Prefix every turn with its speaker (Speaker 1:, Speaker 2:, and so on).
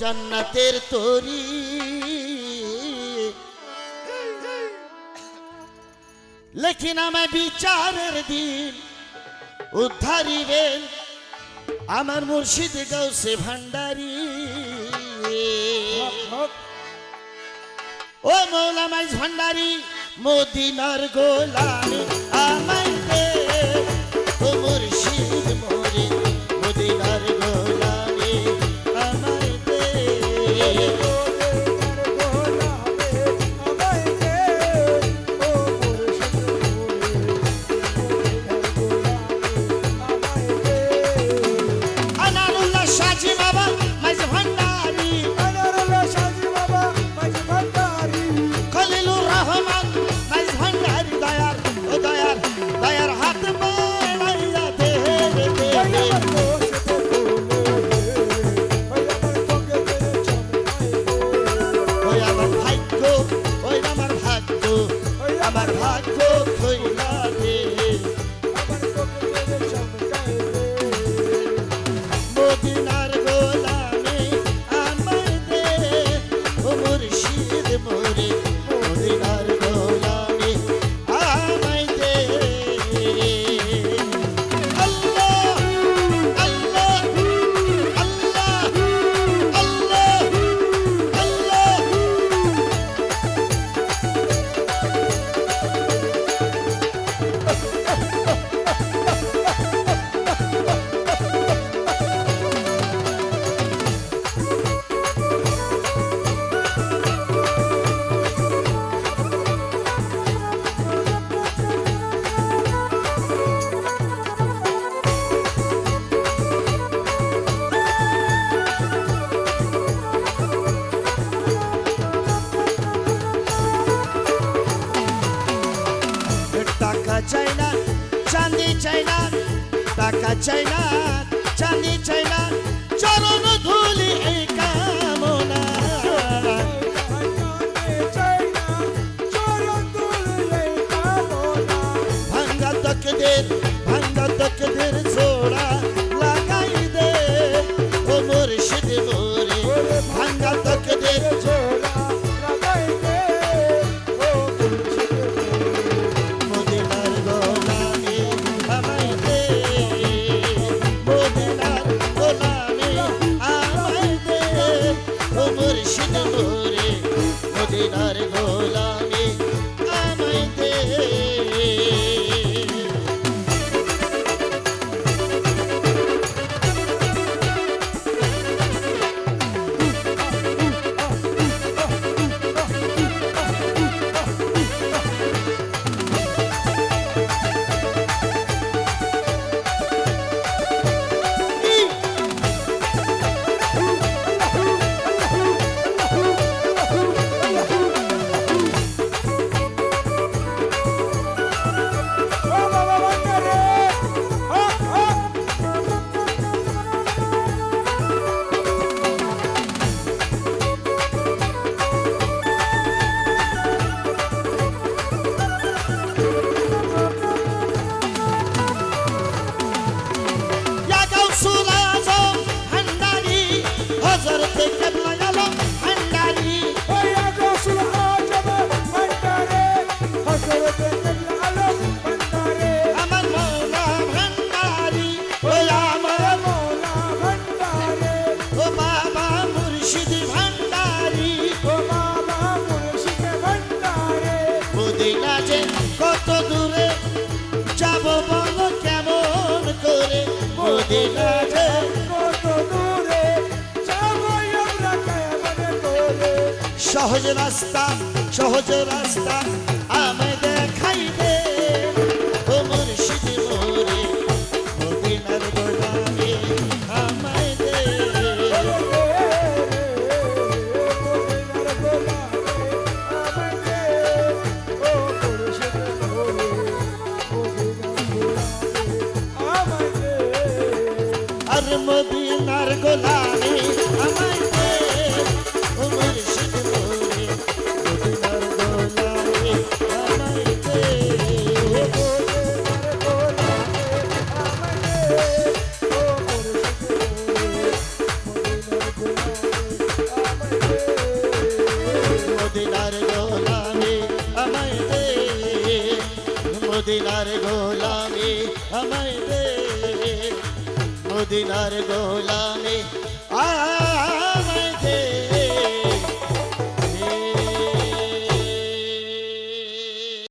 Speaker 1: জান্নাতের তরি লেখিন আমায় বিচারের দিন উদ্ধারিবেন আমার মুর্শিদ গাউসে ভান্ডারি। ও মৌলা মাইজ ভান্ডারি মদিনার গোলামে আমায় দে, ও মুর্শিদ মোরে মদিনার গোলামে আমায় দে। আমার ভাগ্য কইলা দে মদিনার গোলামে আমায় দে, ও মুর্শিদ মোরে মদিনার গোলামে আমায় দে। আল্লাহ আল্লাহ আল্লাহ আল্লাহ আল্লাহ। টাকা চাই না চাঁদি চাই না, টাকা চাই না চাঁদি চাই না, চরণ ধুলি এই কামনা। ভাঙ্গা তকদের জোড়া লাগাই দে, ও মুর্শিদ মোরে ভাঙ্গা তকদের জোড়া লাগাই দে। মদিনার গোলামে আমায় দে, মদিনার গোলামে আমায় দে, ও মুর্শিদ মোরে মদিনার গোলামে আমায় দে। কত দূরে যাব বলো কেমন করে, মদিনা যে কত দূরে যাব আমরা কেমন করে। সহজ রাস্তা আমায় দেখাই দে, ও মুর্শিদ মোরে মদিনার গোলামে আমায় দে। আর মদিনার গোলামে আমায় দে, ও মুর্শিদ মোরে মদিনার গোলামে আমায় দে। মদিনার গোলামি আমায় দে, মদিনার গোলামি